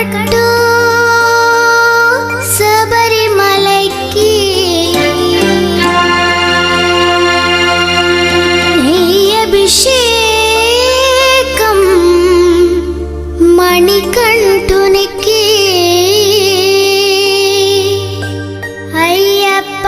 కట్టు శబరిమలైకి అభిషేకం మణికంఠునికి అయ్యప్ప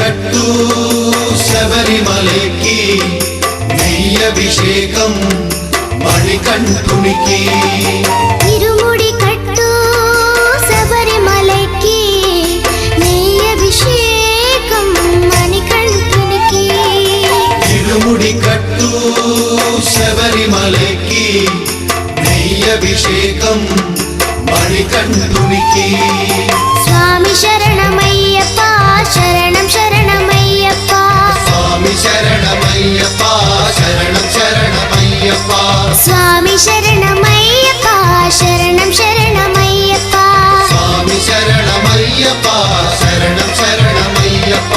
కట్టు శబరిమలైకి నెయ్యభిషేకం మణికంఠునికి ఇరుముడి కట్టు శబరిమలైకి నెయ్యభిషేకం మణికంఠునికి ఇరుముడి కట్టు శబరిమలైకి నెయ్యభిషేకం మణికంఠునికి స్వామి శరణమయ్యప్ప శరణం శరణమయ్యప్ప స్వామి శరణమయ్యప్ప శరణం శరణమయ్యప్ప స్వామి శరణమయ్యప్ప శరణం శరణమయ్యప్ప స్వామి శరణమయ్యప్ప శరణం శరణమయ్యప్ప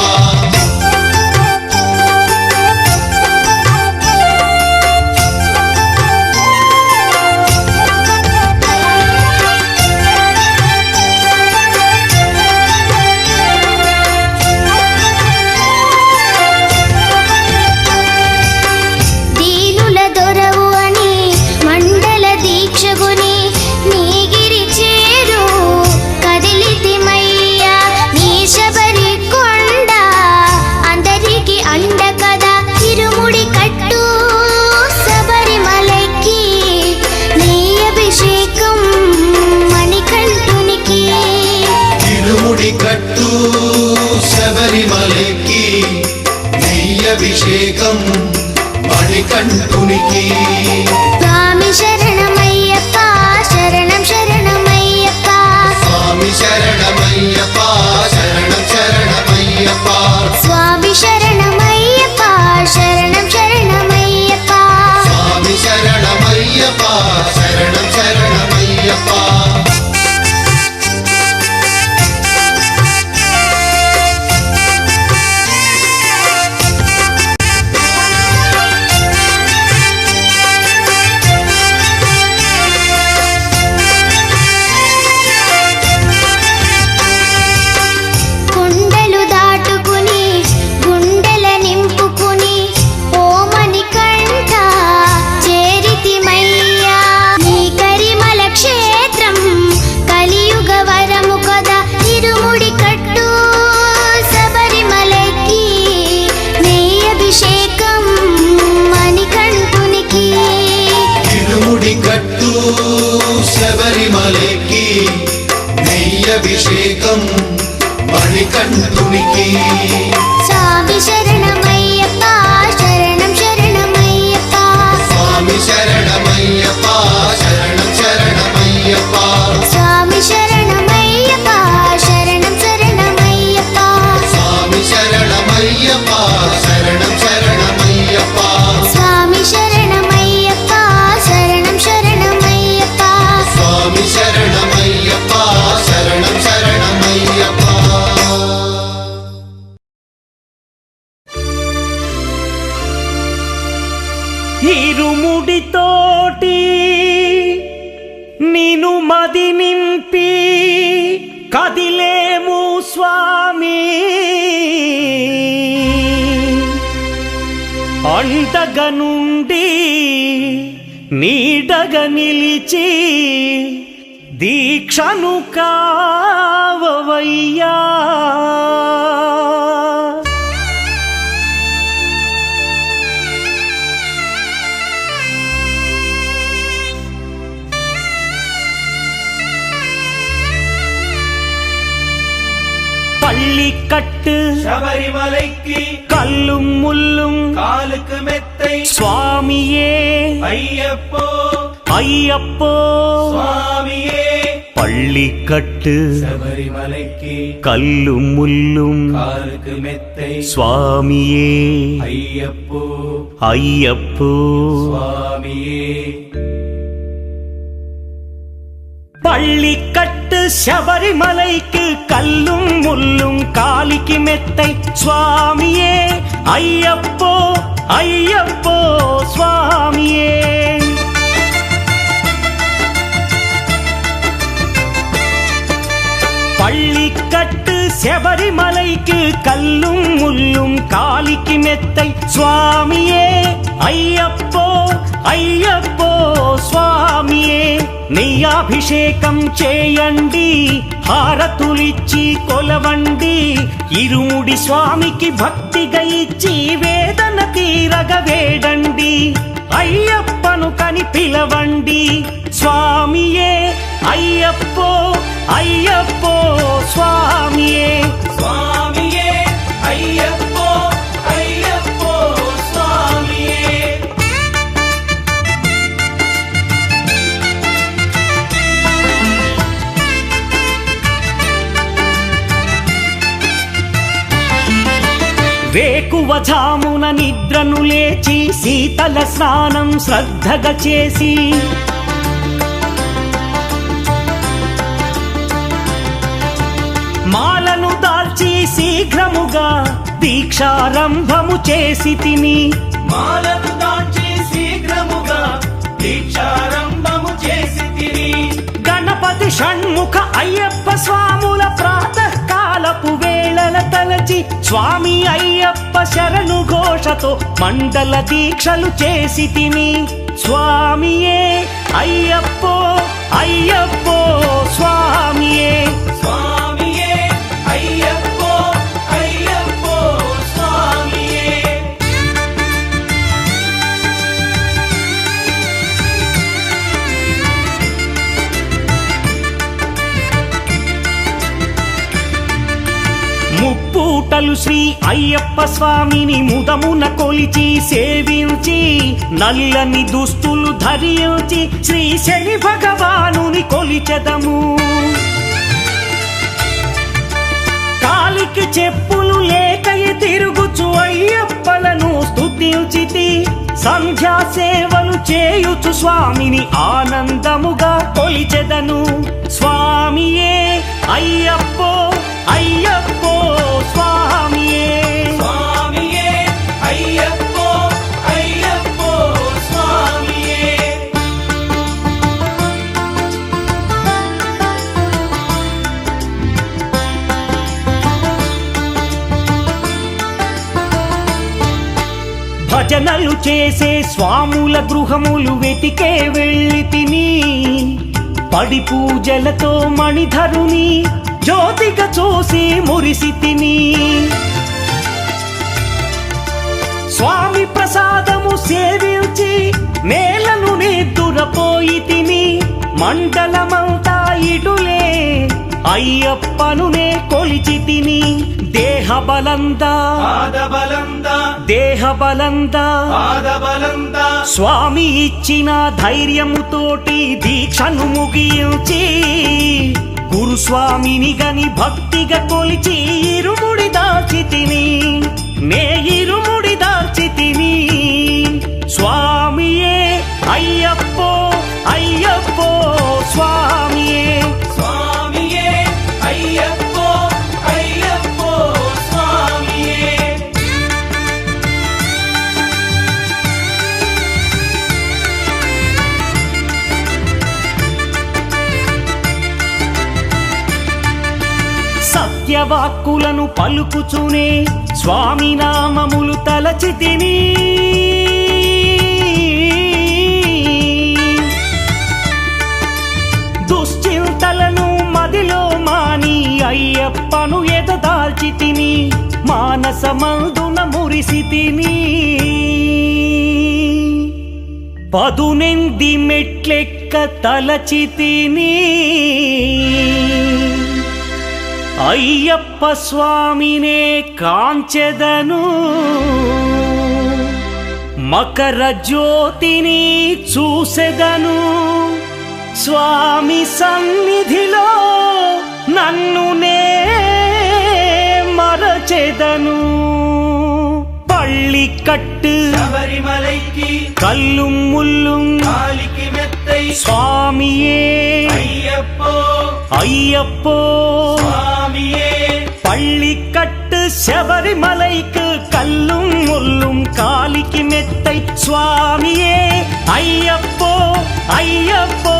కట్టు శబరిమలైకి నెయ్యభిషేకం మణికంఠునికి స్వామి శరణమయ్యప్ప శరణం శరణమయ్యప్ప స్వామి శరణమయ్యప్ప శరణం శరణమయ్యప్ప స్వామి శరణమయ్యప్ప శరణం శరణమయ్యప్ప స్వామి శరణమయ్యప్ప శరణం శరణమయ్యప్ప కట్టు శబరిమలైకి నెయ్యభిషేకం మణికంఠునికి స్వామి శరణమయ్యప్ప శరణం శరణమయ్యప్ప స్వామి శరణమయ్యప్ప శరణం శరణమయ్యప్ప స్వామి శరణమయ్యప్ప శరణం శరణమయ్యప్ప స్వామి శరణమయ్యప్ప శరణం శరణమయ్యప్ప స్వామి శరణమయ్యప్ప శరణం శరణమయ్యప్ప స్వామి శరణమయ్యప్ప శరణం శరణమయ్యప్ప ఇరుముడితోటి నిను మది నింపి కదిలేము స్వామి అండగా నుండి నీడగా నిలిచి దీక్షను కావవయ్యా பள்ளிக்கட்டு சபரிமலைக்கு கல்லும் முள்ளும் காலுக்கு மெத்தை சுவாமியே ஐயப்போ ஐயப்போ சுவாமியே பள்ளிக்கட்டு சபரிமலைக்கு கல்லும் முள்ளும் காலுக்கு மெத்தை சுவாமியே ஐயப்போ ஐயப்போ சுவாமியே பள்ளிக்கட்டு சபரிமலைக்கு கல்லும் முள்ளும் காலிக்கு மெத்தை சுவாமியே ஐயப்போ ஐயப்போ சுவாமியே பள்ளிக்கட்டு சபரிமலைக்கு கல்லும் முள்ளும் காலிக்கு மெத்தை சுவாமியே ஐயப்போ ஐயப்போ స్వామియే నెయ్యాభిషేకం చేయండి హారతులిచ్చి కొలవండి ఇరుముడి స్వామికి భక్తిగా ఇచ్చి వేదన తీరగ వేడండి అయ్యప్పను కని పిలవండి స్వామియే అయ్యప్పో అయ్యప్పో స్వామియే స్వామియే అయ్యప్పో అయ్యప్పో స్వామియే వేకువజామున నిద్రను లేచి శీతల స్నానం శ్రద్ధగా చేసి మాలను దాల్చి శీఘ్రముగా దీక్షారంభము చేసి తిని మాలను దాల్చి శీఘ్రముగా దీక్షారంభము చేసి తిని గణపతి షణ్ముఖ అయ్యప్ప స్వాముల ప్రాతకాలపు వేళల తలచి స్వామి అయ్యప్ప శరణు ఘోషతో మండల దీక్షలు చేసి తిని స్వామియే అయ్యప్పో అయ్యప్పో స్వామియే స్వామియే అయ్యప్పో అయ్యప్పో స్వామియే ముప్పూటలు శ్రీ అయ్యప్ప స్వామిని ముదమున కొలిచి సేవించి నల్లని దుస్తులు ధరించి శ్రీ శని భగవానుని కొలిచెదము కాలికి చెప్పులు లేకయి తిరుగుచు అయ్యప్పలను స్తుతించితి సంధ్యా సేవలు చేయుచు స్వామిని ఆనందముగా కొలిచెదను స్వామియే అయ్యప్పో అయ్యప్పో స్వామియే స్వామియే అయ్యప్పో అయ్యప్పో స్వామియే భజనలు చేసే స్వాముల గృహములు వెతికే వెళ్ళి తిని పడి పూజలతో మణిధరుని జ్యోతిగా చూసి మురిసి తిని స్వామి ప్రసాదము సేవించి నేలను నిద్దురపోయి తిని మండలమంతా ఇటులే అయ్యప్పనునే కొలిచి తిని దేహబలందా దేహబలందా స్వామి ఇచ్చిన ధైర్యముతోటి దీక్షను ముగించి గురుస్వామిని గని భక్తిగా కొలిచి ఇరుముడి దాల్చి తిని నే ఇరుముడి దాల్చి తిని స్వామియే అయ్యప్పో అయ్యప్పో స్వామియే స్వామియే అయ్యప్పో అయ్యప్పో స్వామియే సత్యవాక్కులను పలుకుచునే స్వామి నామములు తలచి తిని దుశ్చింతలను మదిలో మాని అయ్యప్పను ఎదదాల్చి తిని మానసమందున మురిసి తిని పదునెంది మెట్లెక్క తలచి తిని అయ్యప్ప స్వామినే కాంచెదను మకర జ్యోతిని చూసెదను స్వామి సన్నిధిలో கட்டு శబరిమలైకి கல்லும் முள்ளும் కాలికి మెత్తై சுவாமியே అయ్యప్పో ஐயப்போ స్వామియే பள்ளிக்கட்டு శబరిమலைக்கு கல்லும் முள்ளும் காலிக்கு மெத்தை சுவாமியே ஐயப்போ ஐயப்போ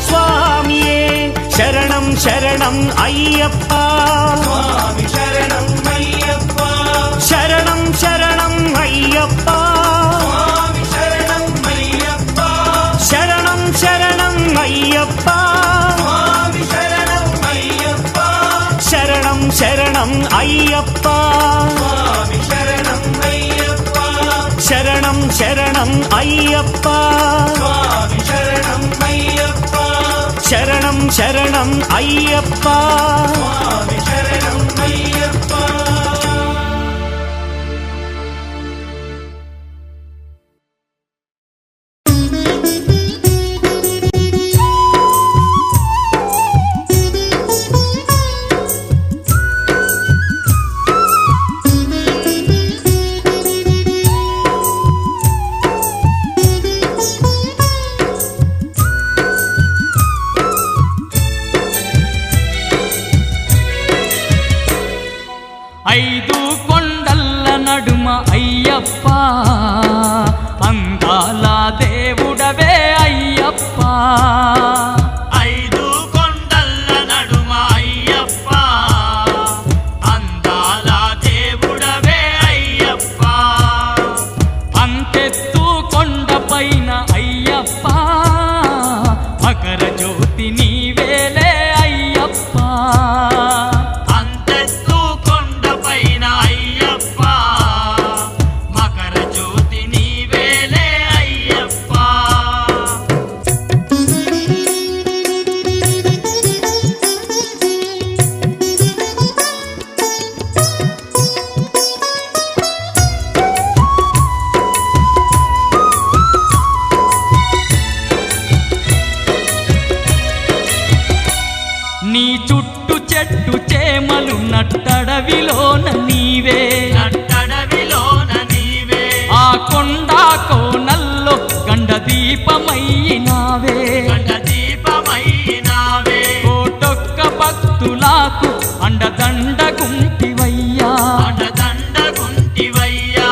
சுவாமியே శరణం శరణం అయ్యప్ప స్వామి శరణం అయ్యప్ప శరణం శరణం అయ్యప్ప స్వామి శరణం అయ్యప్ప శరణం శరణం అయ్యప్ప స్వామి శరణం అయ్యప్ప శరణం శరణం అయ్యప్ప స్వామి శరణం అయ్యప్ప శరణం శరణం అయ్యప్ప స్వామి శరణం అయ్యప్ప శరణం శరణం అయ్యప్ప స్వామి శరణం అయ్యప్ప ఐదు కొండల్ల నడుమ అయ్యప్ప అందాల దేవుడవే అయ్యప్ప ఐదు కొండల్ల నడుమ అయ్యప్ప అందాల దేవుడవే అయ్యప్ప అంతెత్తు కొండపైన అయ్యప్ప మకర జ్యోతి నీవేలే అయ్యప్ప అంతెత్తు కొండపైన అయ్యప్ప మకర జ్యోతి నీవేలే అయ్యప్ప నీ చుట్టు చెట్టు చేమలు నట్టడవిలోన నీవే నట్టడవిలోన నీవే ఆ కొండ కోనల్లో గండ దీపమయ్యినావే గండ దీపమైనావే కోటొక్క భక్తులకు అండదండ గుంటివయ్యా అండదండ గుంటివయ్యా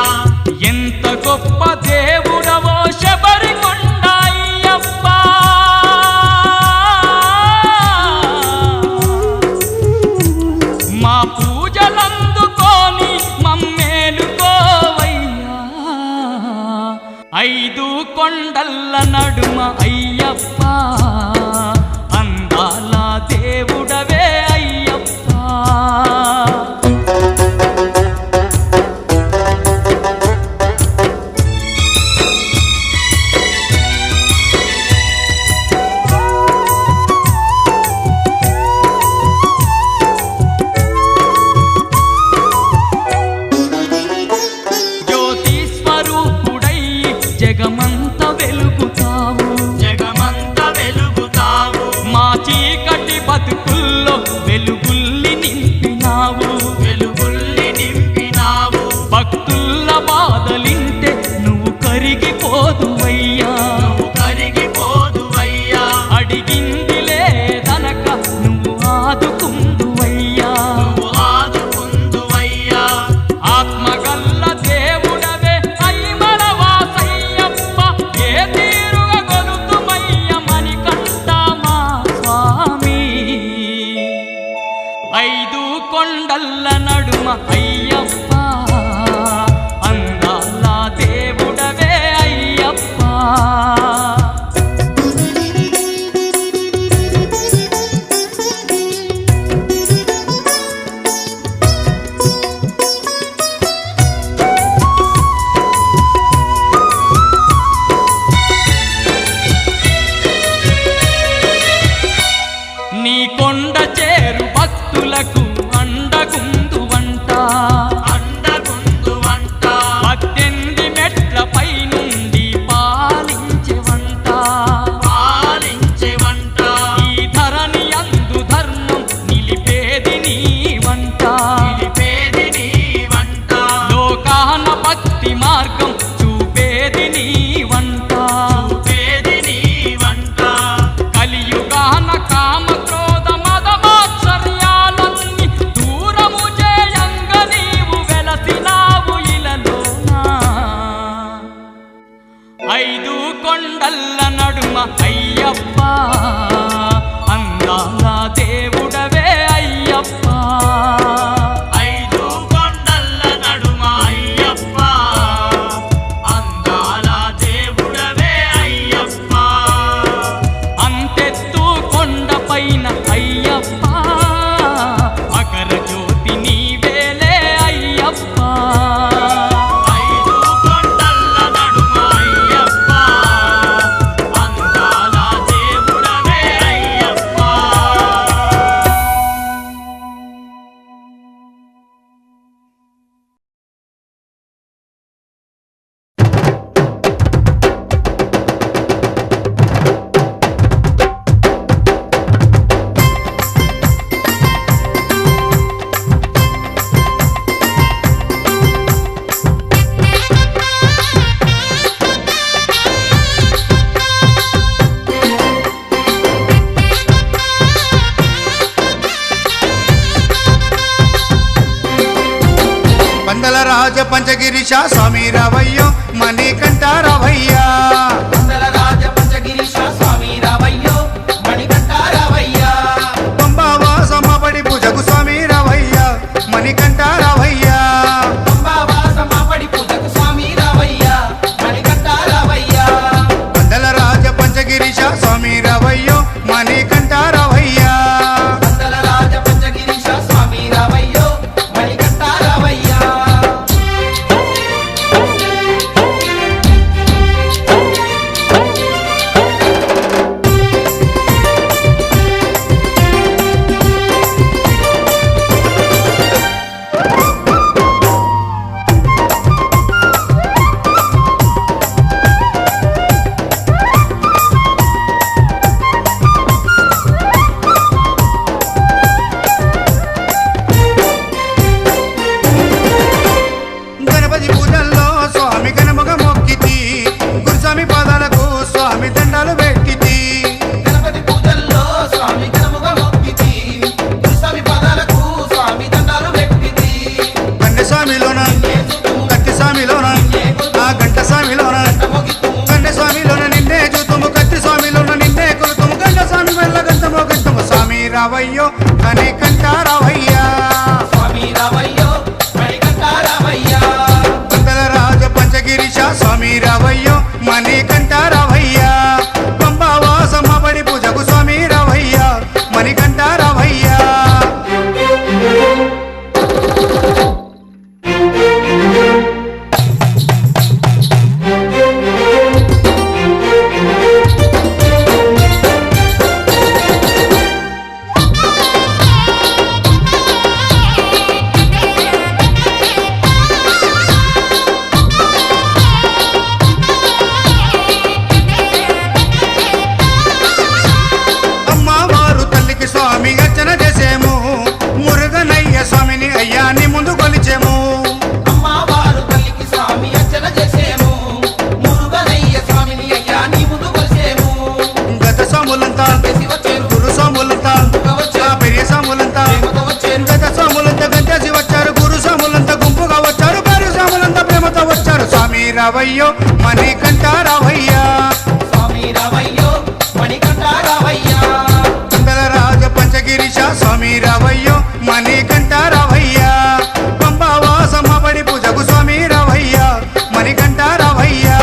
ఎంత గొప్ప దేవుడవో శబరికొండ అయ్యప్ప మా పూజలందుకోని మమ్మేలుకోవయ్యా ఐదు కొండల్ల నడుమ అయ్యప్ప అందాల దేవుడవే అయ్యప్ప జ్యోతి స్వరూపుడై జగమంత వెలుగుతావు జగమంత వెలుగు రాజ పంచగిరీశ స్వామి రావయ్యో మణికంఠ రావయ్యా మండల రాజ పంచగిరీశ స్వామి రావయ్యో మణికంఠ రావయ్యా పంబావాసమ్మబడి పూజకు స్వామి రావయ్యా మణికంఠ రావయ్యా పంబావాసమ్మబడి పూజకు స్వామి రావయ్యా మణికంఠ రావయ్యా మండల రాజ పంచగిరీశ స్వామి రావయ్యో మణికంఠ రావయ్యా మండల రాజ పంచగిరీశ స్వామి రావయ్యో మణికంఠ రావయ్యా గణపతి పూజల్లో స్వామి గణముగ మొక్కితి గురుస్వామి పాదాలకు స్వామి దండాలు పెట్టితి గణపతి పూజల్లో స్వామి గణముగా మొక్కితి గురుస్వామి పాదాలకు స్వామి దండాలు పెట్టితి గండ స్వామిలోన కత్తి స్వామిలోన ఆ గంట స్వామిలోన గండ స్వామిలోన నిన్నే చూతుము కత్తి స్వామిలోన నిన్నే కొలుతుము గండ స్వామి వల్ల గంటమో గంటము స్వామి రావయ్యో మణికంఠ రావయ్యా స్వామి రావయ్యో మణికంఠ రావయ్యా మండల రాజ పంచగిరీశ స్వామి రావయ్యో మణికంఠ రావయ్యా పంబావాసమ్మబడి పూజకు స్వామి రావయ్యా మణికంఠ రావయ్యా అమ్మవారు తల్లికి స్వామి అర్చన చేసేము మురుగనయ్య స్వామిని అయ్యాని ముందు కొలిచేము అమ్మవారు తల్లికి స్వామి అర్చన చేసేము మురుగనయ్య స్వామిని అయ్యా నీ ముందు కొలిసేము గత స్వాములంతా వచ్చేరు గురు స్వాములంతా ఆ పెరియ స్వాములంతా ప్రేమతో వచ్చేరు గత స్వాములంతా గంటేసి వచ్చారు గురు స్వాములంతా గుంపుగా వచ్చారు పెరు స్వాములంతా ప్రేమతో వచ్చారు స్వామి రావయ్యో మణికంఠ రావయ్యా స్వామి రావయ్యో మణికంఠ రావయ్యా మండల రాజ పంచగిరీశ స్వామి రావయ్యో మణికంఠ రావయ్యా పంబావాసమ్మబడి పూజకు స్వామి రావయ్యా మణికంఠ రావయ్యా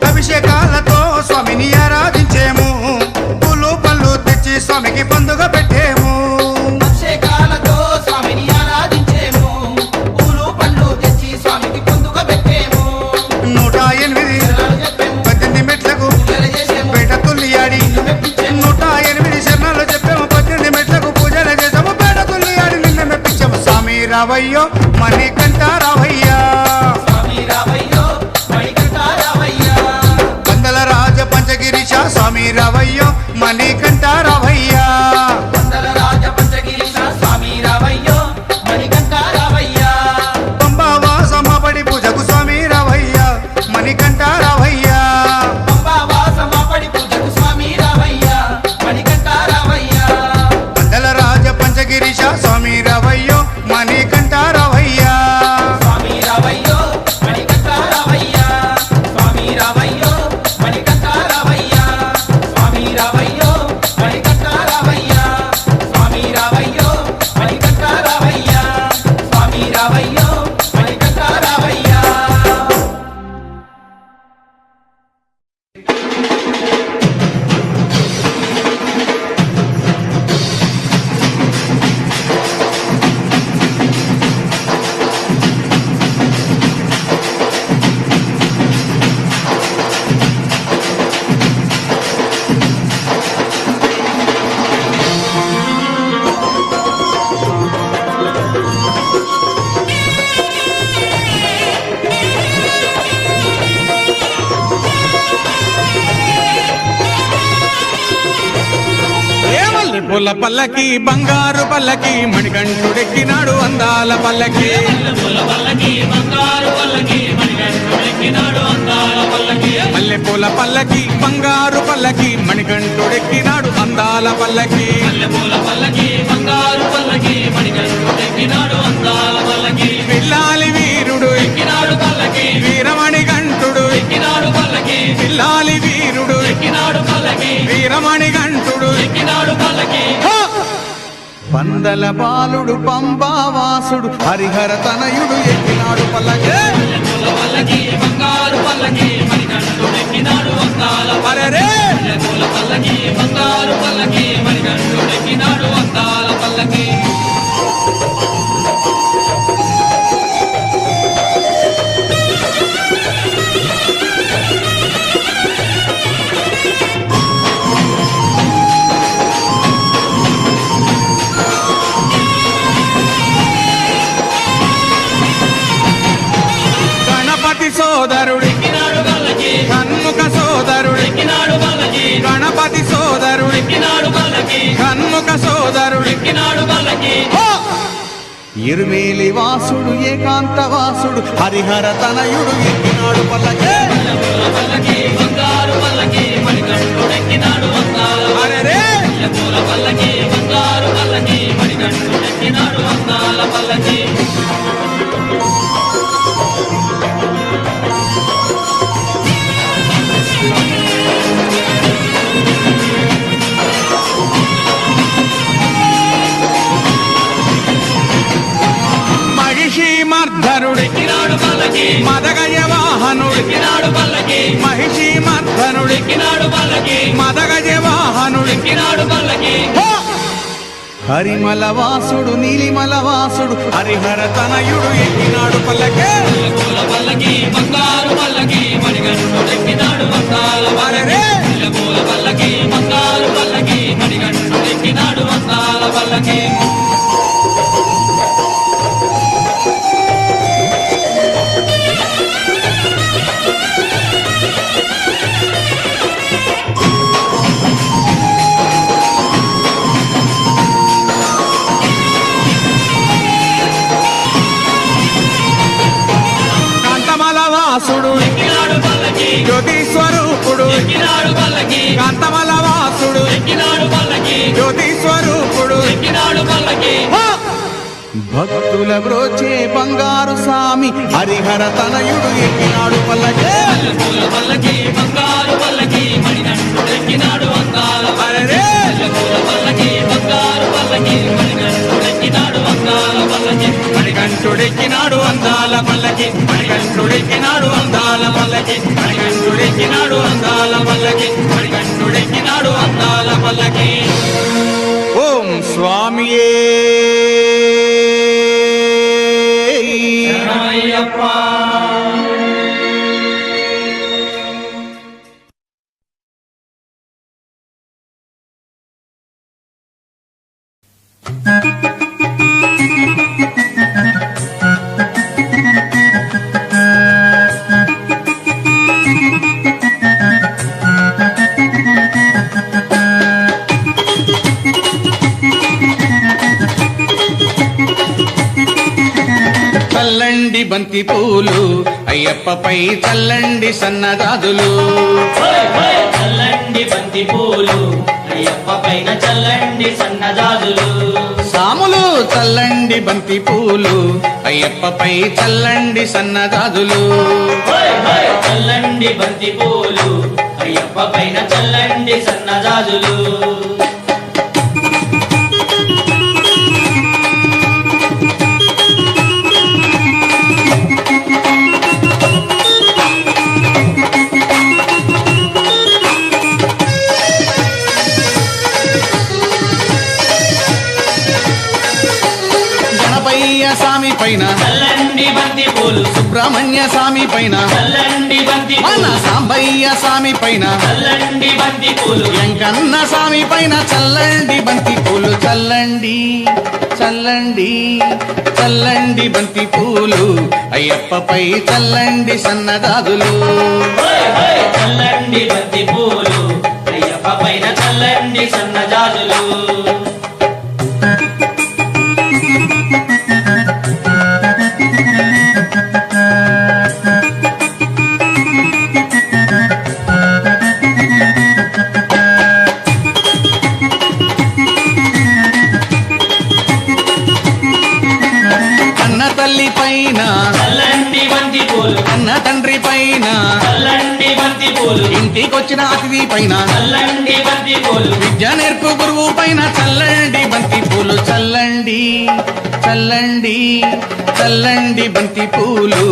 అభిషేకాలతో స్వామిని ఆరాధించేము పూలు పళ్ళు తెచ్చి స్వామికి పండుగ పెట్టేము అభిషేకాలతో స్వామిని ఆరాధించేము పూలు పండ్లు తెచ్చి స్వామికి పొందుక పెట్టేము 108 18 మెట్లకు పూజలు చేసేము పేట తుల్లియాడి 108 శరణాలు చెప్పాము 18 మెట్లకు పూజలు చేసాము పేట తుల్లియాడి నిన్న మెప్పించాము స్వామి రావయ్యో మణికంఠ రావయ్యా స్వామి రావయ్యో మణికంఠ రావయ్యా మండల రాజ పంచగిరీశ స్వామి రావయ్యో మణికంఠ రావయ్యా మండల రాజ పంచగిరీశ స్వామి రావయ్యో మణికంఠ రావయ్యా పంబావాసమ్మబడి పూజకు స్వామి రావయ్యా మణికంఠ రావయ్యా పంబావాసమ్మబడి పూజకు స్వామి రావయ్యా మణికంఠ రావయ్యా మండల రాజ పంచగిరీశ స్వామి రావయ్యో మణికంఠ రావయ్యా స్వామి రావయ్యో మణికంఠ రావయ్యా స్వామి రావయ్యో మణికంఠ రావయ్యా స్వామి రావయ్యో మల్లెపూల పల్లకి బంగారు పల్లకి మణికంఠుడెక్కినాడు అందాల పల్లకి మల్లెపూల పల్లకి బంగారు పల్లకి మణికంఠుడెక్కినాడు అందాల పల్లకి పిల్లాలి వీరుడు వీరమణి గంటుడు పిల్లాలి వీరుడు వీరమణి గంటుడు పందల బాలుడు పంబావాసుడు హరిహర తనయుడు ఎక్కినాడు పల్లకి అరెరే! గణపతి సోదరుడు కన్ముఖ సోదరుడు గణపతి సోదరుడు కన్ముఖ సోదరుడు ఇరుమేలి వాసుడు ఏకాంత వాసుడు హరిహర తనయుడు ఎక్కినాడు పల్లకి అరెరే! మహిషీమర్ధనుడు మదగజ వాహనుడు మహిషీమర్ధనుడు మదగజ వాహనుడు హరిమల వాసుడు నీలిమల వాసుడు హరిహర తనయుడు ఎక్కినాడు పల్లకే అరెరే! కాంతమల వాసుడు జ్యోతి స్వరూపుడు కాంతమల వాసుడు జ్యోతి స్వరూపుడు భక్తుల బ్రోచే బంగారు స్వామి హరిహర తనయుడు ఎక్కినాడు పల్లకి అరెరే! మణికంఠుడెక్కినాడు అందాల పల్లకి మణికంఠుడెక్కినాడు అందాల పల్లకి మణికంఠుడెక్కినాడు అందాల పల్లకి మణికంఠుడెక్కినాడు అందాల పల్లకి ఓం స్వామియే చల్లండి బంతి పూలు అయ్యప్పపై చల్లండి సన్నజాజులు చల్లండి బంతి పూలు అయ్యప్ప పైన చల్లండి సన్నజాజులు సాములు చల్లండి బంతి పూలు అయ్యప్పపై చల్లండి సన్నజాజులు చల్లండి బంతి పూలు అయ్యప్ప పైన చల్లండి సన్నజాజులు స్వామి పైన చల్లండి బంతి పూలు సుబ్రహ్మణ్య స్వామి పైన చల్లండి బంతి మన సాంబయ్య స్వామి పైన చల్లండి బంతి పూలు వెంకన్న స్వామి పైన చల్లండి బంతి పూలు చల్లండి చల్లండి చల్లండి బంతి పూలు అయ్యప్పపై చల్లండి సన్నజాజులు చల్లండి బంతి పూలు అయ్యప్ప పైన చల్లండి సన్నజాజులు కన్న తల్లి పైన చల్లండి బంతి పూలు కన్న తండ్రి పైన చల్లండి బంతి పూలు ఇంటికొచ్చిన అతిథి పైన చల్లండి బంతి పూలు విద్య నేర్పు గురువు పైన చల్లండి బంతి పూలు చల్లండి చల్లండి చల్లండి బంతి పూలు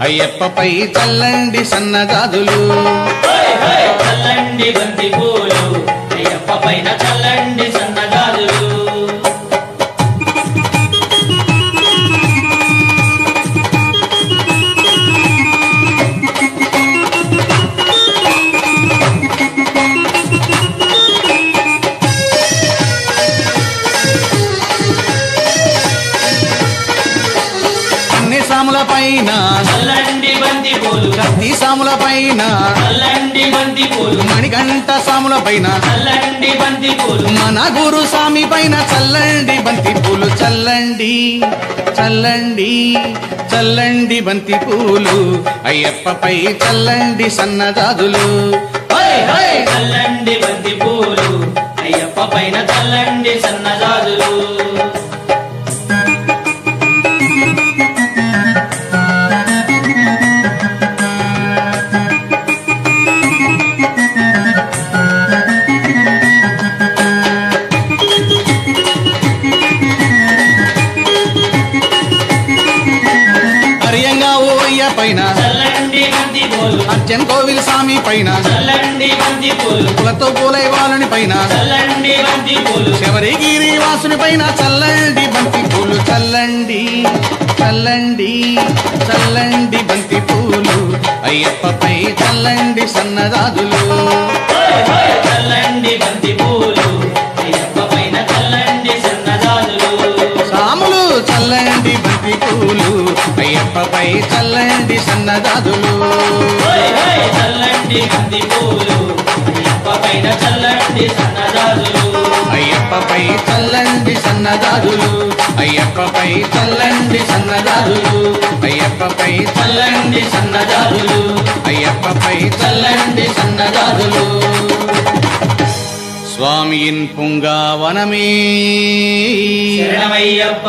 అయ్యప్పపై చల్లండి సన్నజాజులు చల్లండి బంతి పూలు అయ్యప్ప పైన చల్లండి సన్నజాజులు సాముల పైన చల్లండి బంతి పూలు కత్తి సాముల పైన చల్లండి బంతి పూలు మణిగంట సాముల పైన చల్లండి బంతి పూలు మన గురు స్వామి పైన చల్లండి బంతి పూలు చల్లండి చల్లండి చల్లండి బంతి పూలు అయ్యప్పపై చల్లండి సన్నజాజులు చల్లండి బంతి పూలు అయ్యప్ప పైన చల్లండి సన్నజాజులు పైన చల్లండి బంతి పూలు అర్జన్ కోవిల్ స్వామి పైన చల్లండి బంతి పూలు పూలతో పూలై వాళ్ళని పైన చల్లండి బంతి పూలు శబరిగిరి వాసుని పైన చల్లండి బంతి పూలు చల్లండి చల్లండి చల్లండి బంతి పూలు అయ్యప్పపై చల్లండి సన్నజాజులు చల్లండి బంతి పూలు అయ్యప్ప పైన చల్లండి సన్నజాజులు సాములు చల్లండి బంతి పూలు అయ్యప్పపై చల్లండి సన్నజాజులు చల్లండి బంతి పూలు అయ్యప్ప పైన చల్లండి సన్నజాజులు అయ్యప్పపై చల్లండి సన్నజాజులు అయ్యప్పపై చల్లండి సన్నజాజులు అయ్యప్పపై చల్లండి సన్నజాజులు అయ్యప్పపై చల్లండి సన్నజాజులు స్వామియిన్ పుంగావనమే శరణమయ్యప్ప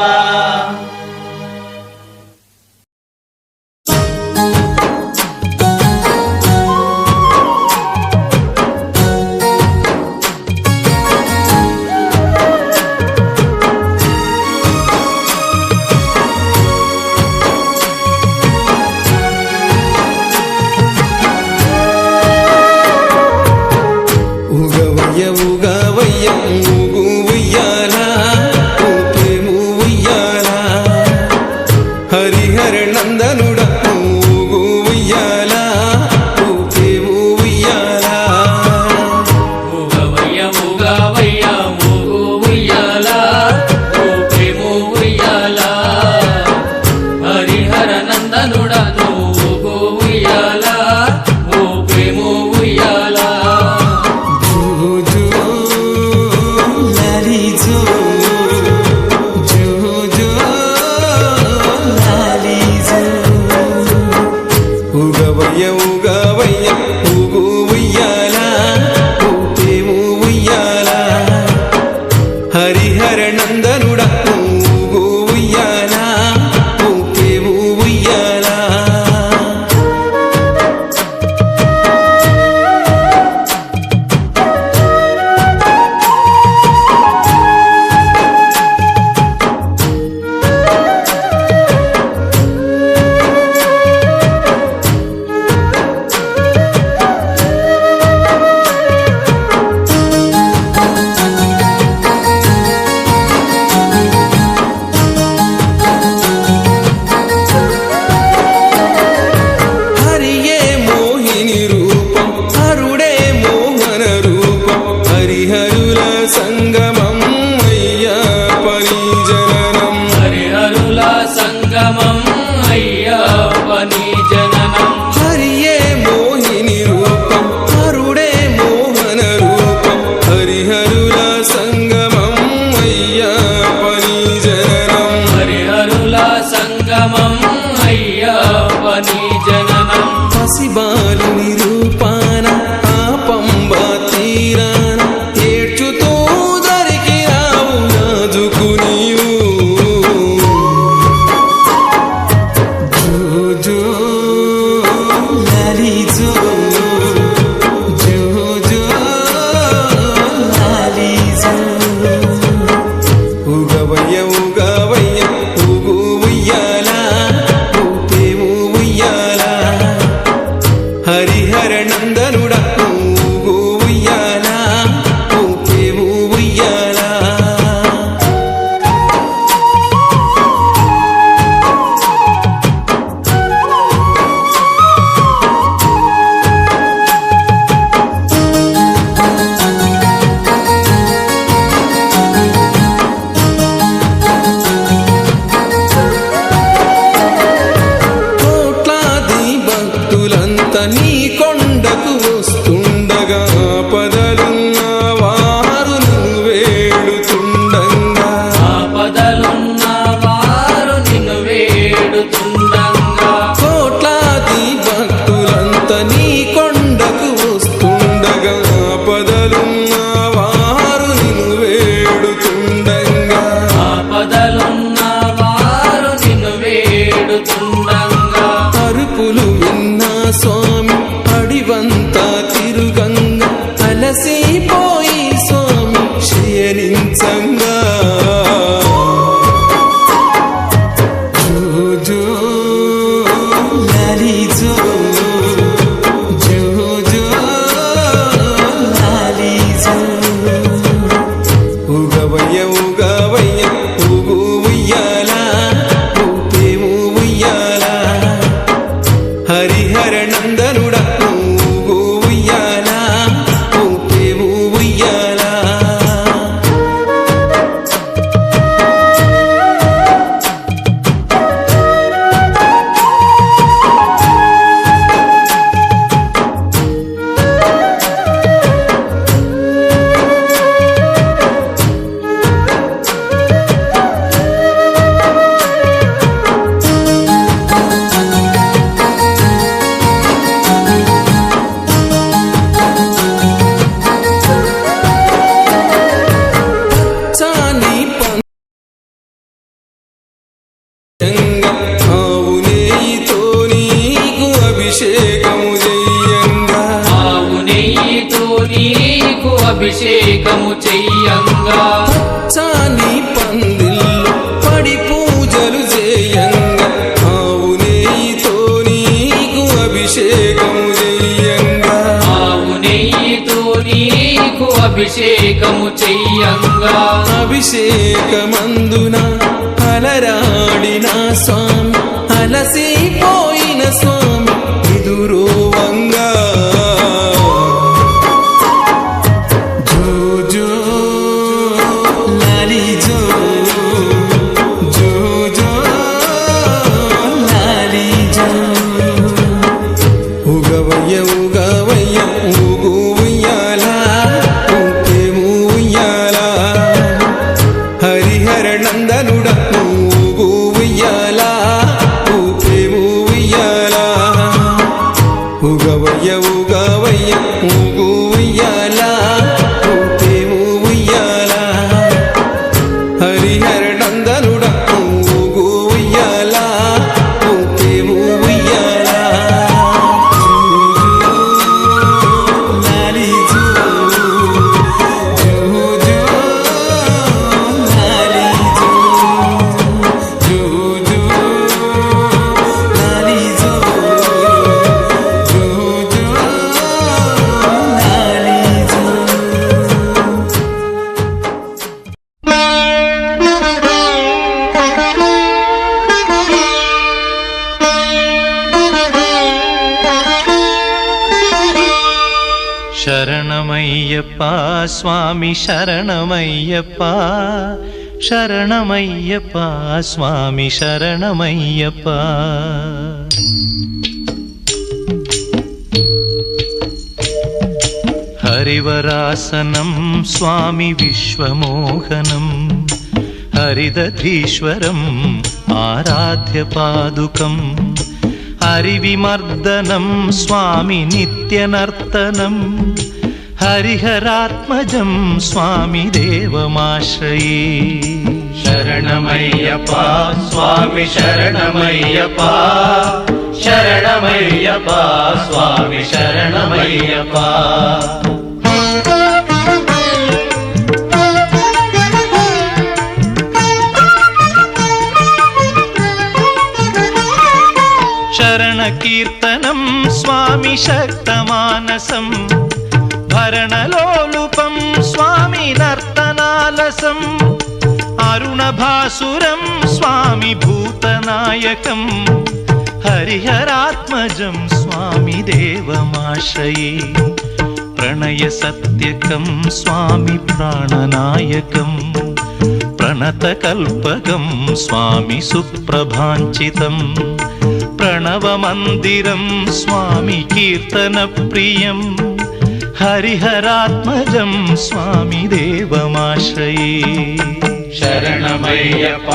ఉగవయ్య ఉగవయ్య ఊగు ఉయ్యాల ఊకేము ఉయ్యాల సంగా జో లాలి జో జో జో లాలి జో ఉగవయ్య ఉగవయ్య ఉగు ఉయ్యాల ఊపేము ఉయ్యాల హరిహర నందనుడ ఊగు ఉయ్యాల ఊపేము ఉయ్యాల చాని పంచంగా ఆవు నెయ్యితో నీకు అభిషేకము చెయ్యంగా ఆవు నెయ్యితో నీకు అభిషేకము చెయ్యంగా చాని పందిల్లో పడి పూజలు చేయంగా ఆవు నెయ్యితో నీకు అభిషేకము చెయ్యంగా ఆవు నెయ్యితో నీకు అభిషేకము చెయ్యంగా అభిషేకమందున అలరాడిన స్వామి అలసిపోయిన స్వామి ఎదురోవంగా జో జో లాలి జో జో జో లాలి జో ఉగవయ్య ఉగవయ్య ఊగు ఉయ్యాల ఊపేము ఉయ్యాల హరిహర నందనుడ ఊగు ఉయ్యాల ఊపేము ఉయ్యాల ఉగవయ్య ఉగవయ్య ఊగు ఉయ్యాల ఊపేము ఉయ్యాల హరిహర నందనుడ ఊగు ఉయ్యాల ఊపేము ఉయ్యాల లాలి జో జో జో లాలి జో జో జో లాలి జో జో జో లాలి జో శరణమయ్యప్ప స్వామి శరణమయ్యప్ప శరణమయ్యప్ప స్వామి శరణమయ్యప్ప హరివరాసనం స్వామి విశ్వమోహనం హరిదధీశ్వరం ఆరాధ్య పాదుకం హరివిమర్దనం స్వామి నిత్యనర్తనం హరిహరాత్మజం స్వామి దేవమాశ్రయే శరణమయ్యప్ప స్వామి శరణమయ్యప్ప శరణమయ్యప్ప స్వామి శరణమయ్యప్ప శరణ కీర్తనం స్వామి శక్తమానసం భరణలోలుపం స్వామి నర్తనాలసం అరుణభాసురం స్వామి భూతనాయకం హరిహరాత్మజం స్వామి దేవమాశ్రయే ప్రణయ సత్యకం స్వామి ప్రాణనాయకం ప్రణతకల్పకం స్వామి సుప్రభాంచితం ప్రణవమందిరం స్వామి కీర్తనప్రియం హరిహరాత్మజం స్వామి దేవమాశ్రయే శరణమయ్యప్ప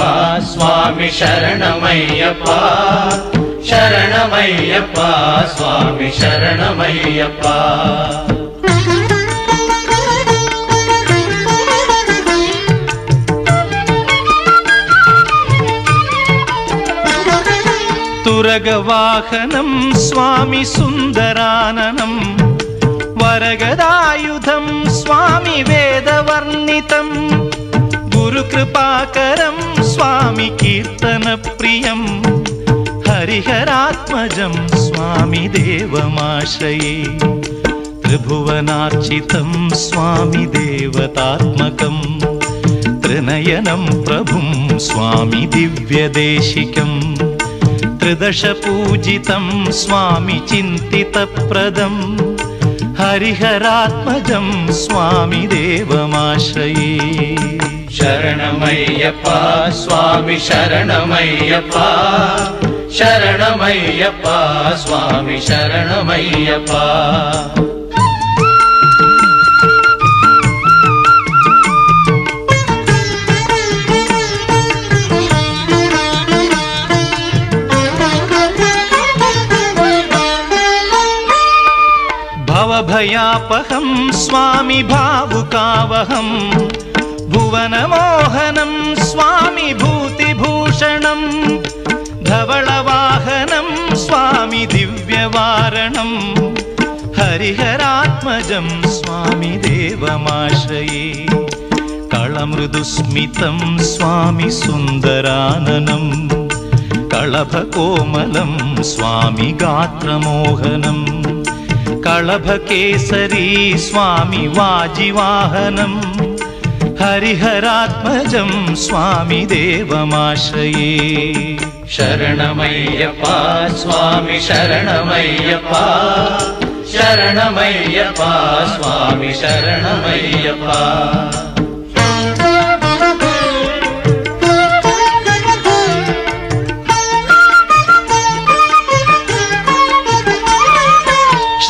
స్వామి శరణమయ్యప్ప శరణమయ్యప్ప స్వామి శరణమయ్యప్ప తురగవాహనం స్వామి సుందరాననం వరగదాయుధం స్వామి వేదవర్ణితం కృపాకరం స్వామి కీర్తన ప్రియం హరిహరాత్మజం స్వామి దేవమాశ్రయే త్రిభువనార్చితం స్వామి దేవతాత్మకం త్రినయనం ప్రభుం స్వామి దివ్యదేశికం త్రిదశ పూజితం స్వామి చింతితప్రదం హరిహరాత్మజం స్వామి దేవమాశ్రయే శరణమయ్యప్ప స్వామి శరణమయ్యప్ప శరణమయ్యప్ప స్వామి శరణమయ్యప్ప భవభయాపహం స్వామి భావుకావహం భువనమోహనం స్వామి భూతిభూషణం ధవళవాహనం స్వామి దివ్యవారణం హరిహరాత్మజం స్వామి దేవమాశ్రయే కళమృదుస్మితం స్వామి సుందరాననం కళభకోమలం స్వామి గాత్రమోహనం కళభకేసరీ స్వామి వాజివాహనం హరిహరాత్మజం స్వామి దేవమాశ్రయే శరణమయ్యప్ప స్వామి శరణమయ్యప్ప శరణమయ్యప్ప స్వామి శరణమయ్యప్ప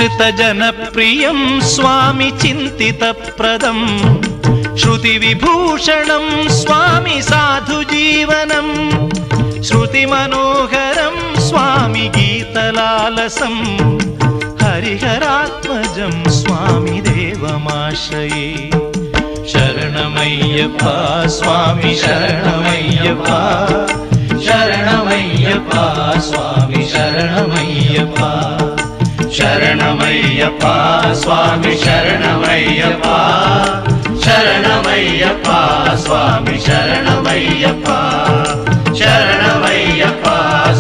శ్రుతజనప్రియం స్వామి చింతితప్రదం శృతివిభూషణం స్వామి సాధుజీవనం శృతిమనోహరం స్వామి గీతలాలసం హరిహరాత్మజం స్వామి దేవమాశ్రయే శరణమయ్యప్ప స్వామి శరణమయ్యప్ప శరణమయ్యప్ప స్వామి శరణమయ్యప్ప శరణమయ్యప్ప స్వామి శరణమయ్యప్ప శరణమయ్యప్ప స్వామి శరణమయ్యప్ప శరణమయ్యప్ప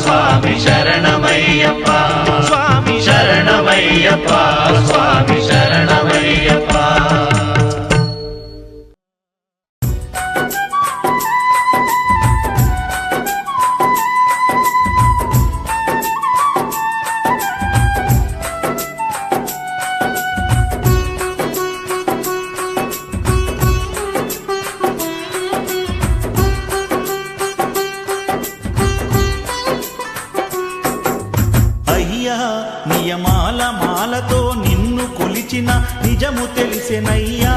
స్వామి శరణమయ్యప్ప స్వామి శరణమయ్యప్ప స్వామి శరణమయ్యప్ప నియమాల మాలతో నిన్ను కొలిచిన నిజము తెలిసెనయ్యా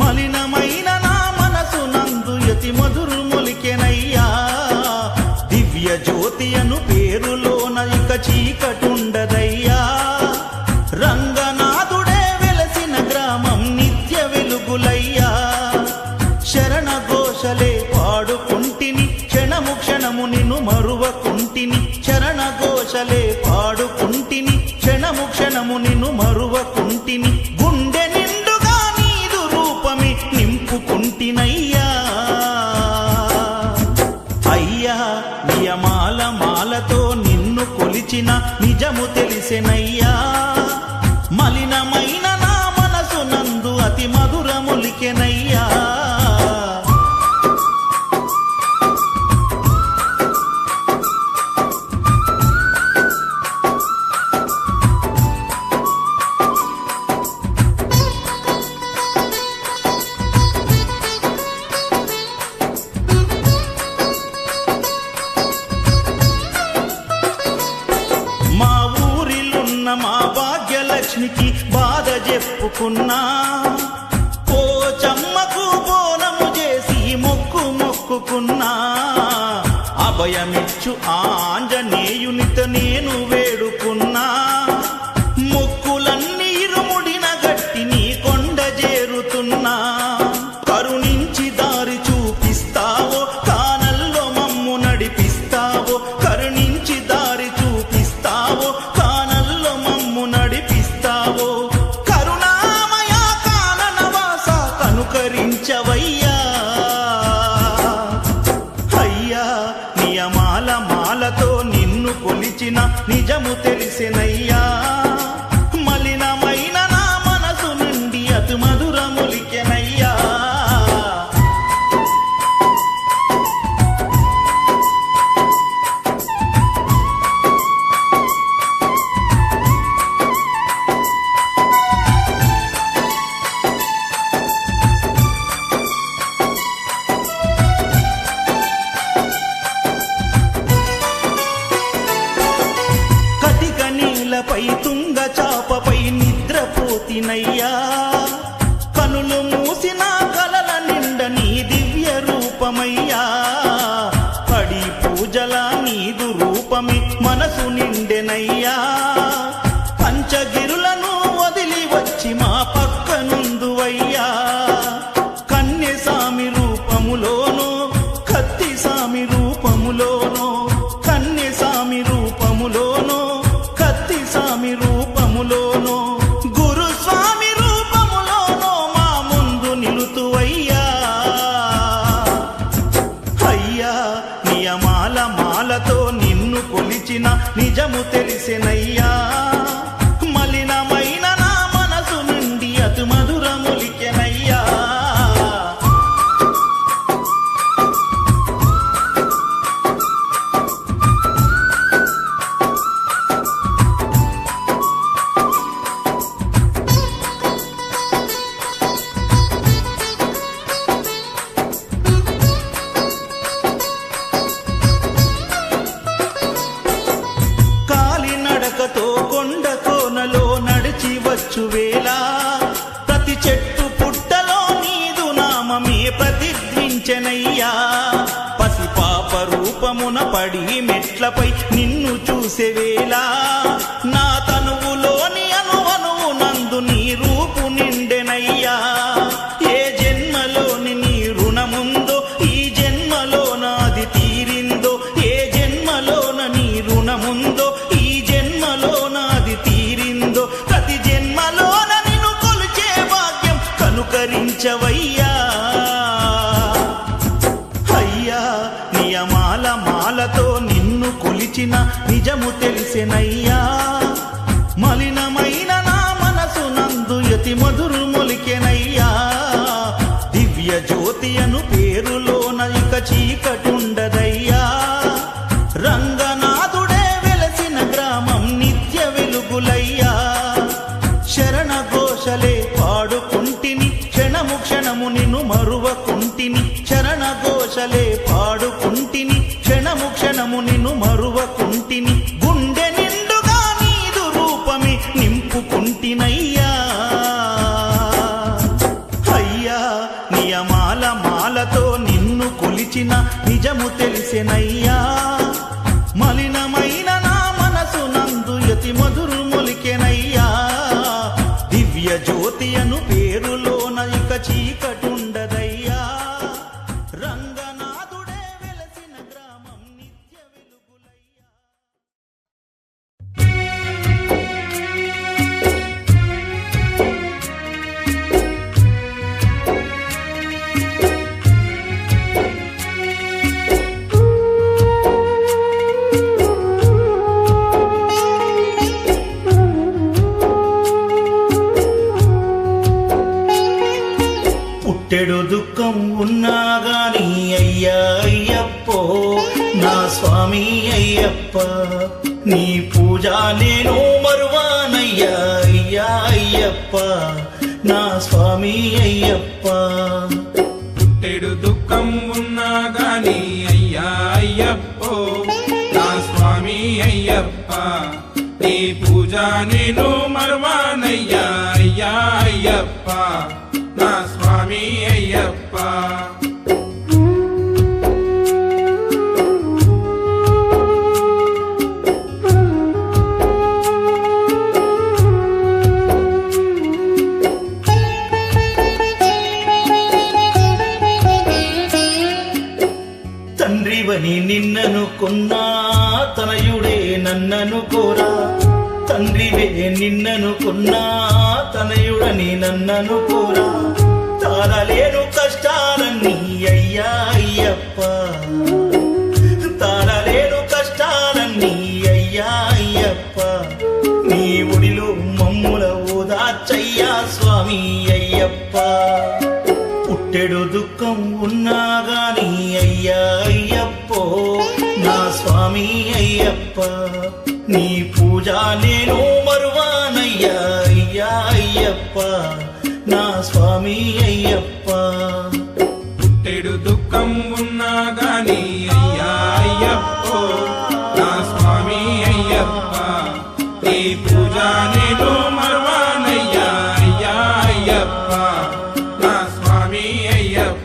మలినమైన నా మనసు నందు యతి మధురు మొలికెనయ్యా దివ్య జ్యోతి అను పేరులోన ఇక చీకటుండదయ్యా రంగనాథుడే వెలసిన గ్రామం నిత్య వెలుగులయ్యా శరణ ఘోషలే పాడుకుంటిని క్షణము క్షణము నిన్ను మరువకుంటిని శరణ ఘోషలే పాడుకుంటిని క్షణము క్షణము నిన్ను మరువకుంటిని గుండె నిండుగా నీదు రూపమి నింపుకుంటినయ్యా అయ్యా నియమాల మాలతో నిన్ను కొలిచిన నిజము తెలిసెనయ్యా మలినమైన నా మనసు నందు అతి మధురములికెనయ్యా మా భాగ్యలక్ష్మికి బాధ చెప్పుకున్నా పోచమ్మకు బోనము చేసి మొక్కుకున్నా అభయమిచ్చు ఆంజనేయునితో నేను వేడుకున్నా మొక్కులన్నీ ఇరుముడిన గట్టి నీ కొండ చేరుతున్నా కరుణించి దారి చూపిస్తావో కానల్లో మమ్ము నడిపిస్తావో కరుణించి దారి చూపిస్తావో కానల్లో మమ్ము నడిపిస్తావో కరుణామయ కాననవాస కనుకరించవయ్యా తెలిసెనయ్యా మలినమైన నా మనసు నుండి అతి మధురములికెనయ్యా పై తుంగ చాపపై నిద్రపోతినయ్యా కనులు మూసిన కలల నిండ నీ దివ్య రూపమయ్యా పడి పూజల నీదు రూపమే మనసు నిండెనయ్యా పంచగిరులను వదిలి వచ్చి మా పక్క నుందువయ్యా కన్యసామి రూపములోనో కత్తి సామి రూపములోనో కన్యసామి రూపములోనో స్వామి రూపములోనో గురుస్వామి రూపములోనో మా ముందు నిలుతువయ్యా అయ్యా నియమాల మాలతో నిన్ను కొలిచిన నిజము తెలిసెనయ్యా మలినమైన నా మనసు నుండి అతి మధురములికెనయ్యా కొండ కోనలో నడిచి వచ్చువేళ ప్రతి చెట్టు పుట్టలో నీదు నామమే ప్రతిధ్వించెనయ్యా పసిపాప రూపమున పడి మెట్లపై నిన్ను చూసేవేళ నా తనువులోని అనువనువు నందు నీ రూపు నిండెనయ్యా ఏ జన్మలోని నీ రుణముందో ఈ జన్మలో నాది తీరిందో ఏ జన్మలోన నీ రుణముందో తీరిందో ప్రతి జన్మలోన నిన్ను కొలిచే భాగ్యం కనుకరించవయ్యా అయ్యా నియమాల మాలతో నిన్ను కొలిచిన నిజము తెలిసెనయ్యా మలినమైన నా మనసు నందు యతి మధురములికెనయ్యా దివ్య జ్యోతి అను పేరులోన ఇక చీకటుండదయ్యా రంగనాథుడే వెలసిన గ్రామం నిత్య వెలుగులయ్యా శరణ ఘోషలే పాడుకుంటిని క్షణము క్షణము నిన్ను మరువకుంటిని శరణ ఘోషలే పాడుకుంటిని క్షణము క్షణము నిన్ను మరువకుంటిని గుండె నిండుగా నీదు రూపమే నింపుకుంటినయ్యా అయ్యా నియమాల మాలతో నిన్ను కొలిచిన నిజము తెలిసెనయ్యా మలినమైన నా మనసు నందు యతి మధురములికెనయ్యా దివ్య జ్యోతి అను పేరులోన ఇక చీకటుండదయ్యా రంగనాథుడే వెలసిన గ్రామం నిత్య వెలుగులయ్యా పుట్టెడు దుఃఖం ఉన్నా గాని అయ్యా అయ్యప్పో నా స్వామి అయ్యప్ప నీ పూజ నేను మరువానయ్యా అయ్యా అయ్యప్ప నా స్వామి అయ్యప్ప పుట్టెడు దుఃఖం ఉన్నా గాని అయ్యా అయ్యప్పో నా స్వామి అయ్యప్ప నీ పూజ నేను మరువానయ్యా అయ్యా అయ్యప్ప నా స్వామి అయ్యప్ప తండ్రివని నిన్ననుకున్నా తనయుడే నన్నను కోరా తండ్రివే నిన్ననుకున్నా తనయుడని నన్నను కోరా తారలేను కష్టాలన్నీ అయ్యా అయ్యప్ప తారలేను కష్టాలన్నీ అయ్యా అయ్యప్ప దుఃఖం ఉన్నా గాని అయ్యా అయ్యప్పో నా స్వామి అయ్యప్ప నీ పూజ నేను మరువానయ్యా అయ్యా అయ్యప్ప నా స్వామి అయ్యప్ప పుట్టెడు దుఃఖం ఉన్నా గాని అయ్యా అయ్యప్పో నా స్వామి అయ్యప్ప నీ పూజ నేను మరువానయ్యా అయ్యా అయ్యప్ప నా స్వామి అయ్యప్ప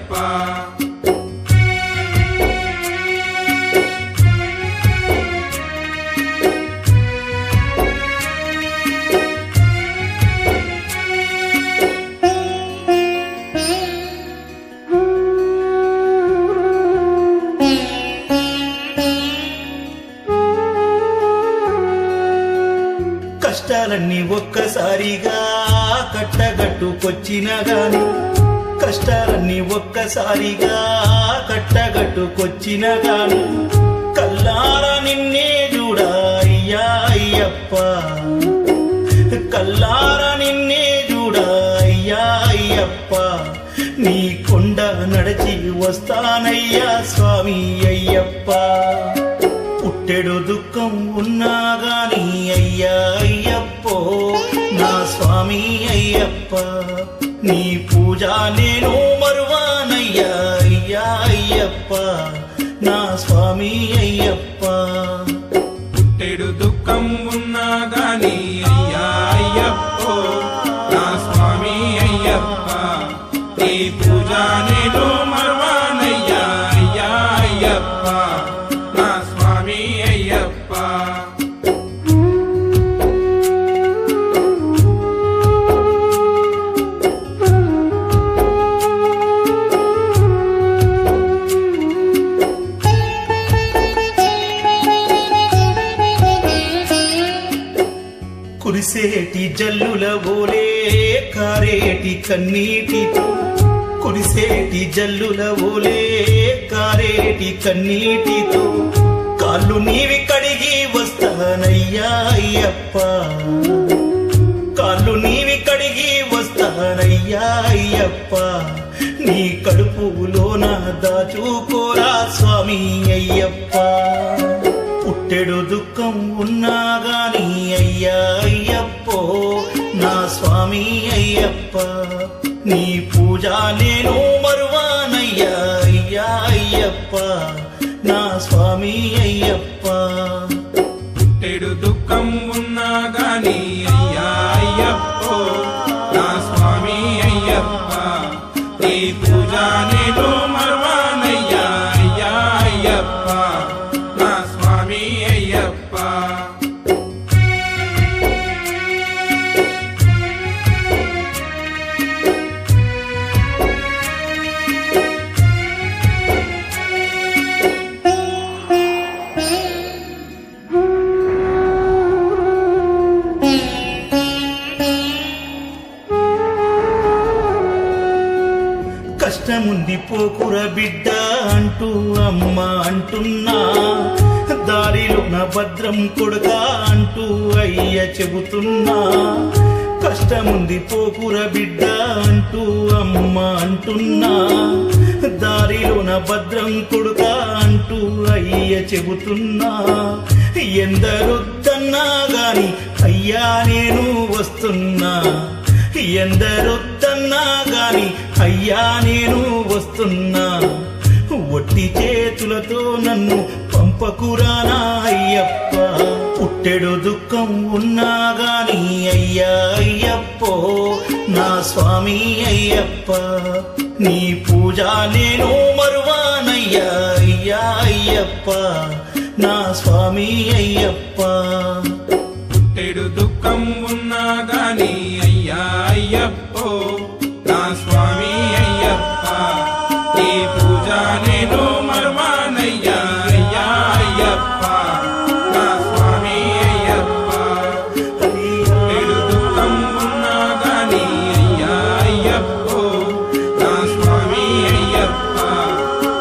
కష్టాలన్నీ ఒక్కసారిగా కట్టగట్టుకొచ్చిన గాని కష్టాలన్నీ ఒక్కసారిగా కట్టగట్టుకొచ్చిన గాని కల్లారా నిన్నే చూడా అయ్యా అయ్యప్ప కల్లారా నిన్నే చూడా అయ్యా అయ్యప్ప నీ కొండ నడిచి వస్తానయ్యా స్వామి అయ్యప్ప పుట్టెడు దుఃఖం ఉన్నా గాని అయ్యా అయ్యప్పో నా స్వామి అయ్యప్ప నీ పూజ నేను మరువానయ్యా అయ్యా అయ్యప్ప నా స్వామి అయ్యప్ప పుట్టెడు దుఃఖం ఉన్నా గాని అయ్యా అయ్యప్పో నా స్వామి అయ్యప్ప నీ పూజ నేను మరువానయ్యా అయ్యా అయ్యప్ప నా స్వామి అయ్యప్ప కురిసేటి జల్లుల ఓలే కారేటి కన్నీటితో కురిసేటి జల్లుల ఓలే కారేటి కన్నీటితో కాళ్ళు నీవి కడిగి వస్తానయ్యా అయ్యప్ప కాళ్ళు నీవి కడిగి వస్తానయ్యా అయ్యప్ప నీ కడుపులోన దాచుకోరా స్వామి అయ్యప్ప పుట్టెడు దుఃఖం ఉన్నా గాని అయ్యా అయ్యప్పో నా స్వామి అయ్యప్ప నీ పూజ నేను మరువానయ్యా అయ్యా అయ్యప్ప నా స్వామి అయ్యప్ప పుట్టెడు దుఃఖం ఉన్నా గాని అయ్యా అయ్యప్పో నా స్వామి అయ్యప్ప నీ పూజ నేను మరువానయ్యా అయ్యా అయ్యప్ప నా స్వామి అయ్యప్ప కష్టముంది పోకుర బిడ్డ అంటూ అమ్మ అంటున్నా దారిలోన భద్రం కొడుక అంటూ అయ్య చెబుతున్నా కష్టముంది పోకుర బిడ్డ అంటూ అమ్మ అంటున్నా దారిలోన భద్రం కొడుక అంటూ అయ్య చెబుతున్నా ఎందరొద్దన్నా గాని అయ్యా నేను వస్తున్నా ఎందరొద్దన్నా గాని అయ్యా నేను వస్తున్నా ఒట్టి చేతులతో నన్ను పంపకురానా అయ్యప్ప పుట్టెడు దుఃఖం ఉన్నా గాని అయ్యా అయ్యప్పో నా స్వామి అయ్యప్ప నీ పూజ నేను మరువానయ్యా అయ్యా అయ్యప్ప నా స్వామి అయ్యప్ప పుట్టెడు దుఃఖం ఉన్నా గాని అయ్యా అయ్యప్పో నా స్వామి అయ్యప్ప నీ పూజ నేను మరువానయ్యా అయ్యా అయ్యప్ప నా స్వామి అయ్యప్ప పుట్టెడు దుఃఖం ఉన్నా గాని అయ్యా అయ్యప్పో నా స్వామి అయ్యప్ప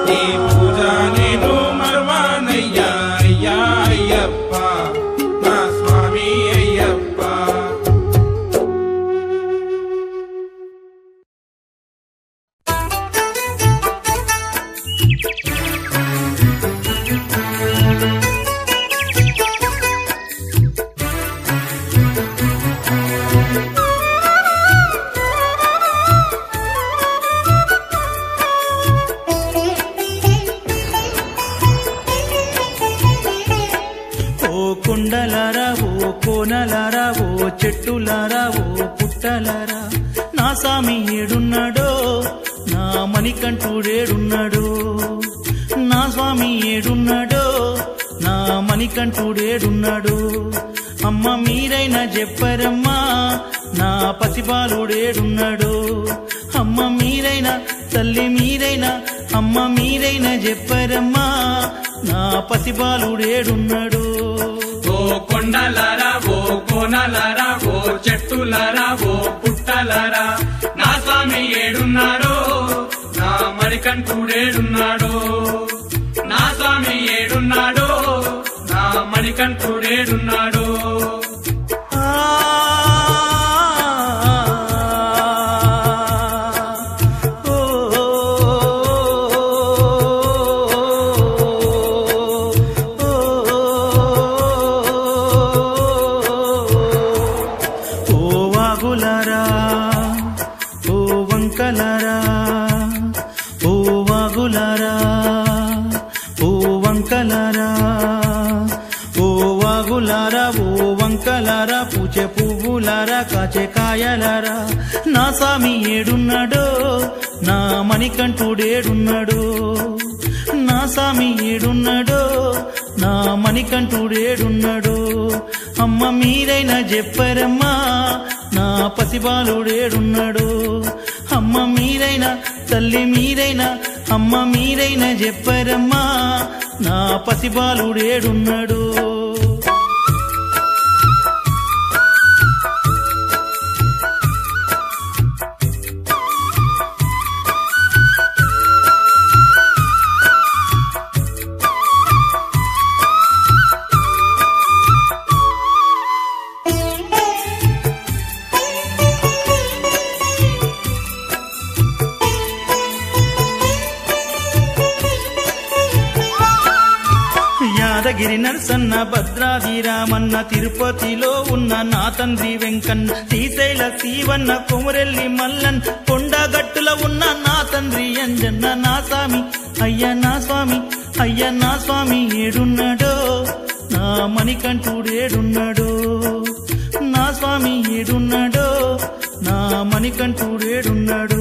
నీ పూజ నేను మరువానయ్యా అయ్యా అయ్యప్ప నా స్వామి అయ్యప్ప చెట్టులారా ఓ పుట్టలారా నా స్వామి ఏడున్నాడో నా మణికంఠుడేడున్నాడో నా స్వామి ఏడున్నాడో నా మణికంఠుడేడున్నాడో అమ్మ మీరైనా చెప్పరమ్మా నా పసిబాలుడేడున్నాడో అమ్మ మీరైనా తల్లి మీరైనా అమ్మ మీరైనా చెప్పరమ్మా నా పసిబాలుడేడున్నాడు ఓ కొండలారా ఓ కోనలారా ఓ చెట్టులారా ఓ పుట్టలారా నా స్వామి ఏడున్నాడో నా మణికంఠుడేడున్నాడో నా స్వామి ఏడున్నాడో నా మణికంఠుడేడున్నాడో పూచే పువ్వులారా కాచే కాయలారా నా స్వామి ఏడున్నాడో నా మణికంఠుడేడున్నాడో నా స్వామి ఏడున్నాడో నా మణికంఠుడేడున్నాడో అమ్మ మీరైనా చెప్పరమ్మా నా పసిబాలుడేడున్నాడో అమ్మ మీరైనా తల్లి మీరైనా అమ్మ మీరైనా చెప్పరమ్మా నా పసిబాలుడేడున్నాడు యాదగిరి నరసన్న భద్రాది రామన్న తిరుపతిలో ఉన్న నా తండ్రి వెంకన్న శ్రీశైల శివన్న కొమురెల్లి మల్లన్ కొండగట్టుల ఉన్న నా తండ్రి అంజన్న నా స్వామి అయ్య నా స్వామి అయ్య నా స్వామి ఏడున్నాడో నా మణికంఠుడేడున్నాడో నా స్వామి ఏడున్నాడో నా మణికంఠుడేడున్నాడు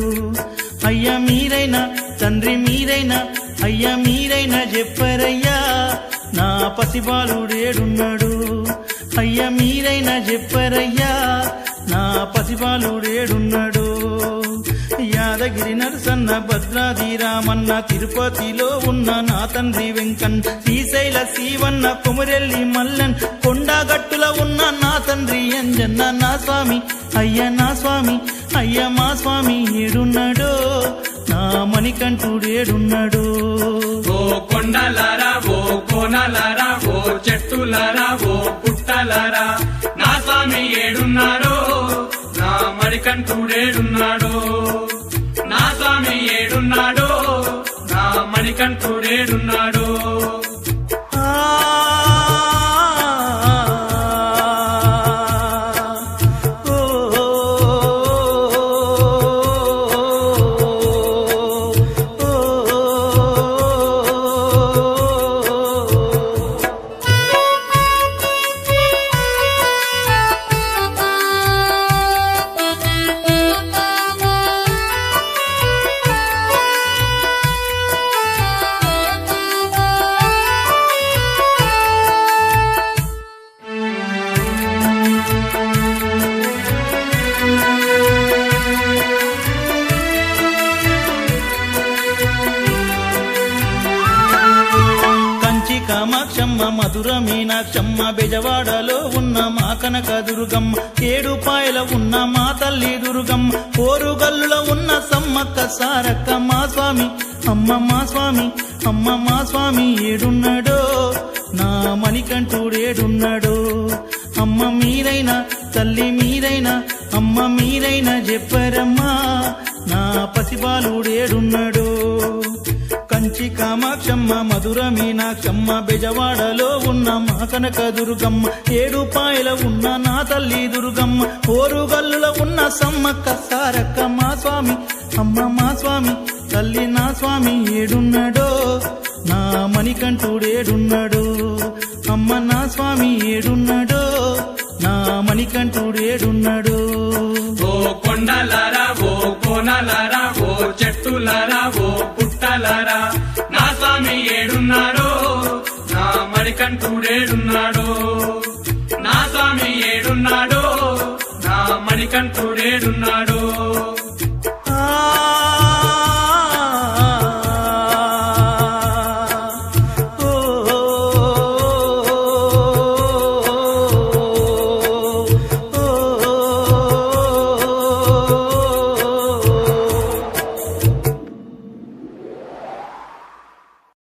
అయ్య మీరైనా తండ్రి మీరైనా అయ్య మీరైనా చెప్పరయ్యా నా పసిబాలుడేడున్నాడు అయ్య మీరైనా చెప్పరయ్యా నా పసిబాలుడేడున్నాడు యాదగిరి నరసన్న భద్రాది రామన్న తిరుపతిలో ఉన్న నా తండ్రి వెంకన్ శ్రీశైల శివన్న కొమురెల్లి మల్లన్ కొండగట్టుల ఉన్న నా తండ్రి అంజన్న నా స్వామి అయ్య నా స్వామి అయ్య మా స్వామి ఏడున్నాడో నా మణికంఠుడేడున్నాడు ఓ కొండలారా ఓ కోనలారా ఓ చెట్టులారా ఓ పుట్టలారా నా స్వామి ఏడున్నాడో నా మణికంఠుడేడున్నాడో నా స్వామి ఏడున్నాడో నా మణికంఠుడేడున్నాడో కామాక్షమ్మ మధుర మీనాక్షమ్మ బెజవాడలో ఉన్న మా కనక దుర్గమ్మ ఏడుపాయల ఉన్న మా తల్లి దుర్గమ్మ పోరుగల్లులో ఉన్న సమ్మక్క సారక్క మా స్వామి అమ్మ మా స్వామి అమ్మ మా స్వామి ఏడున్నాడో నా మణికంఠుడేడున్నాడో అమ్మ మీరైనా తల్లి మీరైనా అమ్మ మీరైనా చెప్పరమ్మా నా పసిబాలుడేడున్నాడో కంచి కామాక్షమ్మ మధుర మీనాక్షమ్మ బెజవాడలో ఉన్న మా కనక దుర్గమ్మ ఏడుపాయల ఉన్న నా తల్లి దుర్గమ్మ ఓరుగల్లులో ఉన్న సమ్మక్క సారక్క మా స్వామి అమ్మ మా స్వామి తల్లి నా స్వామి ఏడున్నాడో నా మణికంఠుడేడున్నాడో అమ్మ నా స్వామి ఏడున్నాడో నా మణికంఠుడేడున్నాడు ఓ కొండలారా ఓ కోనలారా ఓ చెట్టులారా ఓ పుట్టలారా నా స్వామి ఏడున్నాడో నా మణికంఠుడేడున్నాడో నా స్వామి ఏడున్నాడో నా మణికంఠుడేడున్నాడో